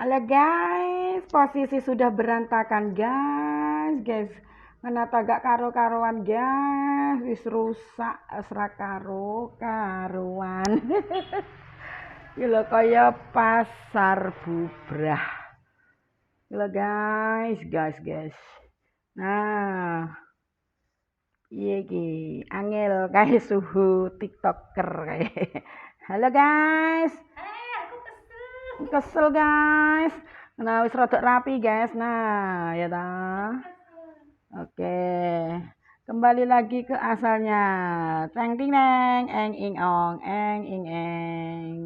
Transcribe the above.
Halo guys, posisi sudah berantakan guys. Menata gak karo-karuan guys, wis rusak, asra karo-karuan. Gila kaya pasar bubrah. Gila guys. Nah, iya iki, angel kayak suhu TikToker kayak. Halo guys. Kesel guys. Nah, wis rada rapi guys. Nah, ya dah. Oke. Kembali lagi ke asalnya. Teng ting neng, eng ing ong, eng ing eng.